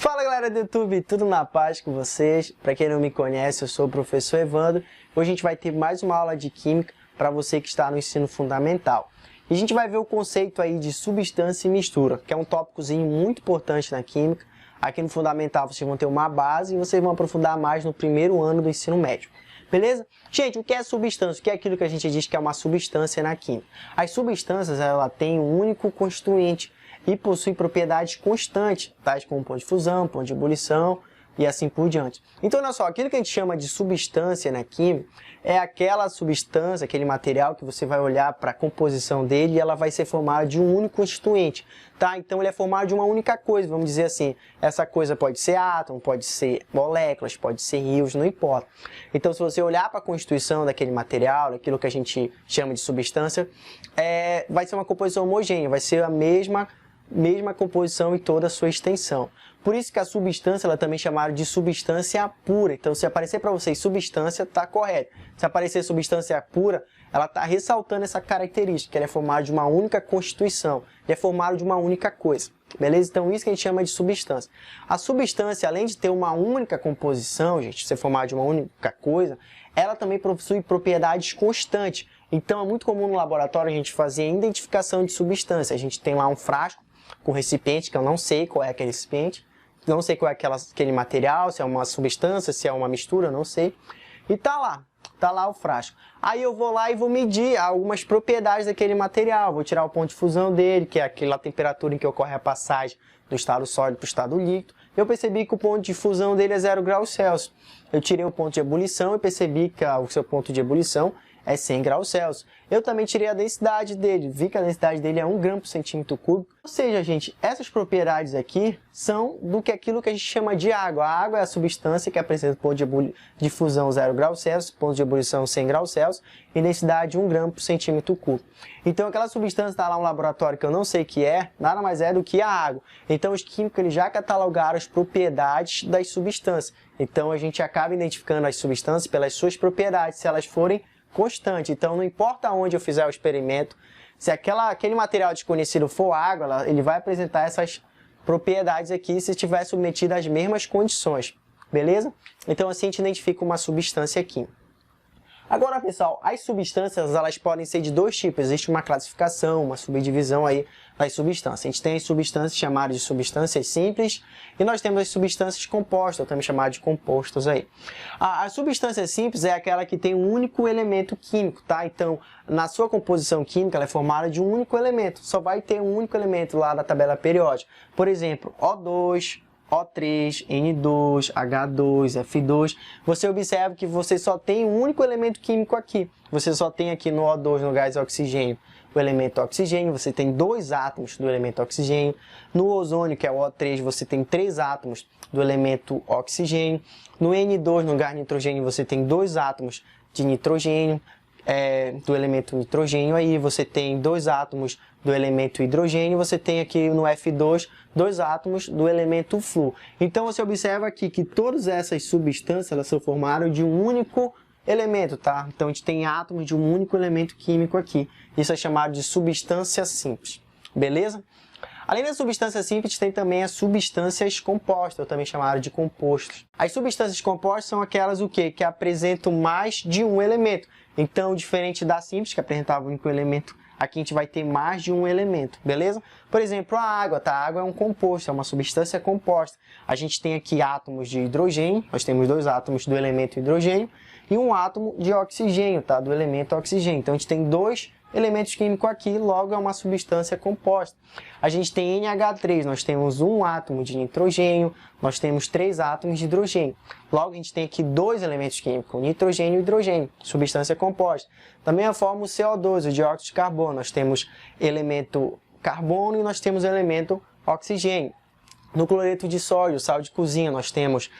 Fala galera do YouTube, tudo na paz com vocês? Para quem não me conhece, eu sou o professor Evandro. Hoje a gente vai ter mais uma aula de Química para você que está no ensino fundamental. E a gente vai ver o conceito aí de substância e mistura, que é um tópicozinho muito importante na Química. Aqui no Fundamental vocês vão ter uma base e vocês vão aprofundar mais no primeiro ano do ensino médio. Beleza? Gente, o que é substância? O que é aquilo que a gente diz que é uma substância na Química? As substâncias, ela tem um único constituinte e possui propriedades constantes, tais como ponto de fusão, ponto de ebulição e assim por diante. Então, olha só, aquilo que a gente chama de substância na química é aquela substância, aquele material que você vai olhar para a composição dele e ela vai ser formada de um único constituinte, tá? Então, ele é formado de uma única coisa, vamos dizer assim, essa coisa pode ser átomo, pode ser moléculas, pode ser rios, não importa. Então, se você olhar para a constituição daquele material, daquilo que a gente chama de substância, vai ser uma composição homogênea, vai ser a mesma composição em toda a sua extensão. Por isso que a substância ela também é chamada de substância pura. Então, se aparecer para vocês substância, está correto. Se aparecer substância pura, ela está ressaltando essa característica, que ela é formada de uma única constituição, ele é formado de uma única coisa. Beleza? Então, isso que a gente chama de substância. A substância, além de ter uma única composição, gente, ser formada de uma única coisa, ela também possui propriedades constantes. Então, é muito comum no laboratório a gente fazer a identificação de substância. A gente tem lá um frasco com recipiente, que eu não sei qual é aquele recipiente, não sei qual é aquele material, se é uma substância, se é uma mistura, eu não sei. E tá lá o frasco. Aí eu vou lá e vou medir algumas propriedades daquele material, vou tirar o ponto de fusão dele, que é aquela temperatura em que ocorre a passagem do estado sólido para o estado líquido. Eu percebi que o ponto de fusão dele é 0 graus Celsius. Eu tirei o ponto de ebulição e percebi que o seu ponto de ebulição é 100 graus Celsius. Eu também tirei a densidade dele, vi que a densidade dele é 1 grama por centímetro cúbico. Ou seja, gente, essas propriedades aqui são aquilo que a gente chama de água. A água é a substância que apresenta ponto de fusão 0 graus Celsius, ponto de ebulição 100 graus Celsius e densidade 1 grama por centímetro cúbico. Então, aquela substância está lá no laboratório que eu não sei o que é, nada mais é do que a água. Então, os químicos eles já catalogaram as propriedades das substâncias. Então, a gente acaba identificando as substâncias pelas suas propriedades, se elas forem constante. Então, não importa onde eu fizer o experimento, se aquele material desconhecido for água, ele vai apresentar essas propriedades aqui se estiver submetido às mesmas condições, beleza? Então, assim a gente identifica uma substância química. Agora, pessoal, as substâncias elas podem ser de dois tipos. Existe uma classificação, uma subdivisão aí das substâncias. A gente tem as substâncias chamadas de substâncias simples e nós temos as substâncias compostas, também chamadas de compostos aí. A substância simples é aquela que tem um único elemento químico, tá? Então, na sua composição química, ela é formada de um único elemento. Só vai ter um único elemento lá da tabela periódica. Por exemplo, O2, O3, N2, H2, F2, você observa que você só tem um único elemento químico aqui. Você só tem aqui no O2, no gás oxigênio, o elemento oxigênio, você tem 2 átomos do elemento oxigênio. No ozônio, que é o O3, você tem 3 átomos do elemento oxigênio. No N2, no gás nitrogênio, você tem 2 átomos de nitrogênio. Do elemento nitrogênio aí, você tem 2 átomos do elemento hidrogênio, você tem aqui no F2 2 átomos do elemento flúor. Então você observa aqui que todas essas substâncias elas são formadas de um único elemento, tá? Então a gente tem átomos de um único elemento químico aqui. Isso é chamado de substância simples, beleza? Além das substâncias simples, tem também as substâncias compostas, ou também chamadas de compostos. As substâncias compostas são aquelas o quê? Que apresentam mais de um elemento. Então, diferente da simples, que apresentava um único elemento, aqui a gente vai ter mais de um elemento, beleza? Por exemplo, a água, tá? A água é um composto, é uma substância composta. A gente tem aqui átomos de hidrogênio, nós temos 2 átomos do elemento hidrogênio e um átomo de oxigênio, tá? Do elemento oxigênio. Então, a gente tem 2 elementos químicos aqui, logo é uma substância composta. A gente tem NH3, nós temos um átomo de nitrogênio, nós temos 3 átomos de hidrogênio. Logo a gente tem aqui 2 elementos químicos, nitrogênio e hidrogênio, substância composta. Da mesma forma o CO2, o dióxido de carbono, nós temos elemento carbono e nós temos elemento oxigênio. No cloreto de sódio, sal de cozinha, nós temos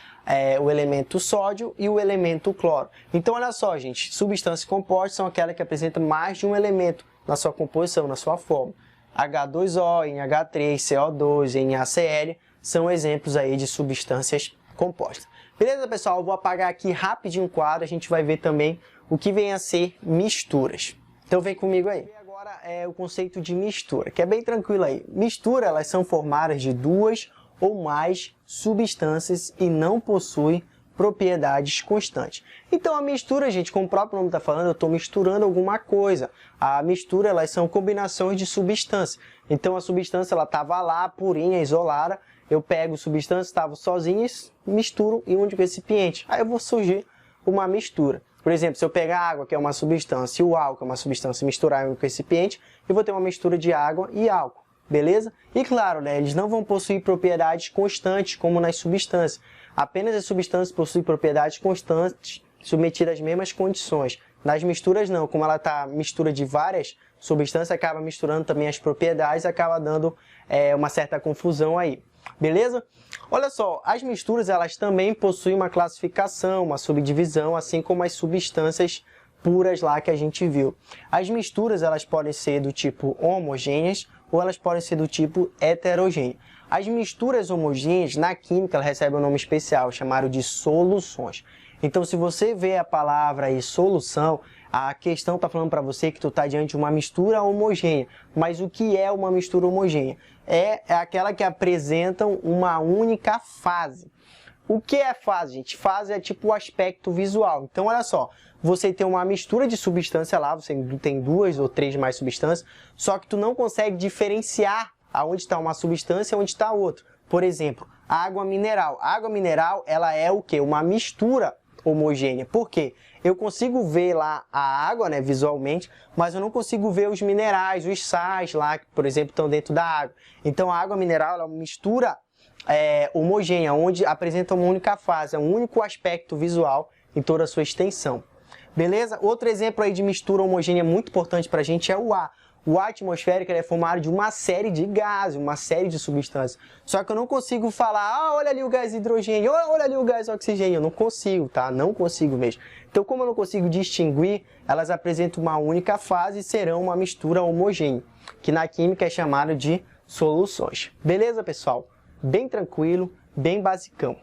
o elemento sódio e o elemento cloro. Então, olha só, gente, substâncias compostas são aquelas que apresentam mais de um elemento na sua composição, na sua forma. H2O, NH3, CO2, NaCl são exemplos aí de substâncias compostas. Beleza, pessoal? Eu vou apagar aqui rapidinho o quadro, a gente vai ver também o que vem a ser misturas. Então, vem comigo aí. Agora é o conceito de mistura, que é bem tranquilo aí. Mistura, elas são formadas de 2 ou mais substâncias e não possui propriedades constantes. Então a mistura, gente, como o próprio nome está falando, eu estou misturando alguma coisa. A mistura, elas são combinações de substâncias. Então a substância, ela estava lá, purinha, isolada. Eu pego substâncias, estavam sozinhas, misturo em um recipiente. Aí eu vou surgir uma mistura. Por exemplo, se eu pegar água, que é uma substância, e o álcool, que é uma substância, misturar em um recipiente, eu vou ter uma mistura de água e álcool. Beleza? E claro, né, eles não vão possuir propriedades constantes, como nas substâncias. Apenas as substâncias possuem propriedades constantes, submetidas às mesmas condições. Nas misturas não, como ela está mistura de várias substâncias, acaba misturando também as propriedades, acaba dando uma certa confusão aí. Beleza? Olha só, as misturas elas também possuem uma classificação, uma subdivisão, assim como as substâncias puras lá que a gente viu. As misturas elas podem ser do tipo homogêneas ou elas podem ser do tipo heterogêneo. As misturas homogêneas, na química, elas recebem um nome especial, chamado de soluções. Então, se você vê a palavra aí, solução, a questão está falando para você que tu está diante de uma mistura homogênea. Mas o que é uma mistura homogênea? É aquela que apresenta uma única fase. O que é fase, gente? Fase é tipo o aspecto visual. Então, olha só, você tem uma mistura de substância lá, você tem 2 ou 3 mais substâncias, só que tu não consegue diferenciar aonde está uma substância e onde está outra. Por exemplo, água mineral. A água mineral, ela é o quê? Uma mistura homogênea. Por quê? Eu consigo ver lá a água, né, visualmente, mas eu não consigo ver os minerais, os sais lá, que, por exemplo, estão dentro da água. Então, a água mineral ela é uma mistura homogênea, onde apresenta uma única fase, é um único aspecto visual em toda a sua extensão. Beleza? Outro exemplo aí de mistura homogênea muito importante para a gente é o ar. O ar atmosférico é formado de uma série de gases, uma série de substâncias. Só que eu não consigo falar, olha ali o gás hidrogênio, olha ali o gás oxigênio. Eu não consigo, tá? Não consigo mesmo. Então, como eu não consigo distinguir, elas apresentam uma única fase e serão uma mistura homogênea, que na química é chamado de soluções. Beleza, pessoal? Bem tranquilo, bem basicão.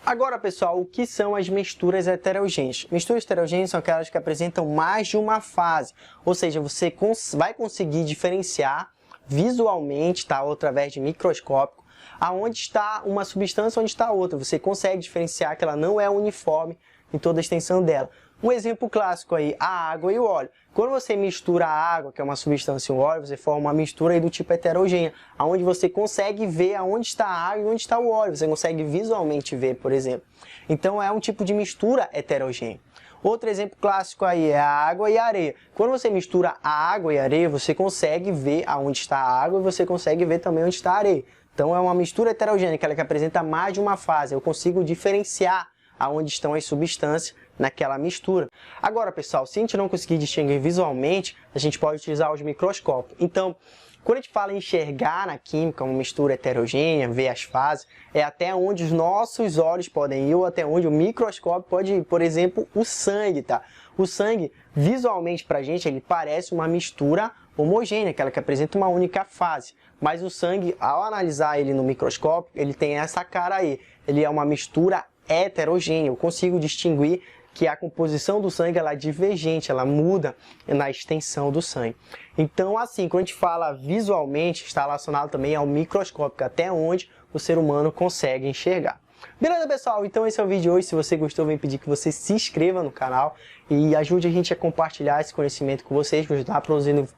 Agora, pessoal, o que são as misturas heterogêneas? Misturas heterogêneas são aquelas que apresentam mais de uma fase, ou seja, você vai conseguir diferenciar visualmente, tá, ou através de microscópio, aonde está uma substância, onde está outra. Você consegue diferenciar que ela não é uniforme em toda a extensão dela. Um exemplo clássico aí, a água e o óleo. Quando você mistura a água, que é uma substância, e o óleo, você forma uma mistura aí do tipo heterogênea, onde você consegue ver aonde está a água e onde está o óleo. Você consegue visualmente ver, por exemplo. Então, é um tipo de mistura heterogênea. Outro exemplo clássico aí é a água e a areia. Quando você mistura a água e a areia, você consegue ver aonde está a água e você consegue ver também onde está a areia. Então, é uma mistura heterogênea, aquela que apresenta mais de uma fase. Eu consigo diferenciar aonde estão as substâncias naquela mistura. Agora, pessoal, se a gente não conseguir distinguir visualmente, a gente pode utilizar os microscópios. Então, quando a gente fala em enxergar na química uma mistura heterogênea, ver as fases, é até onde os nossos olhos podem ir ou até onde o microscópio pode ir. Por exemplo, o sangue, tá? O sangue, visualmente pra gente, ele parece uma mistura homogênea, aquela que apresenta uma única fase. Mas o sangue, ao analisar ele no microscópio, ele tem essa cara aí. Ele é uma mistura heterogênea. Eu consigo distinguir que a composição do sangue ela é divergente, ela muda na extensão do sangue. Então, assim, quando a gente fala visualmente, está relacionado também ao microscópio, até onde o ser humano consegue enxergar. Beleza, pessoal? Então esse é o vídeo de hoje. Se você gostou, vem pedir que você se inscreva no canal e ajude a gente a compartilhar esse conhecimento com vocês, que a gente está produzindo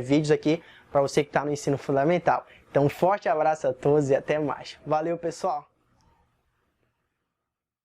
vídeos aqui para você que está no ensino fundamental. Então, um forte abraço a todos e até mais. Valeu, pessoal!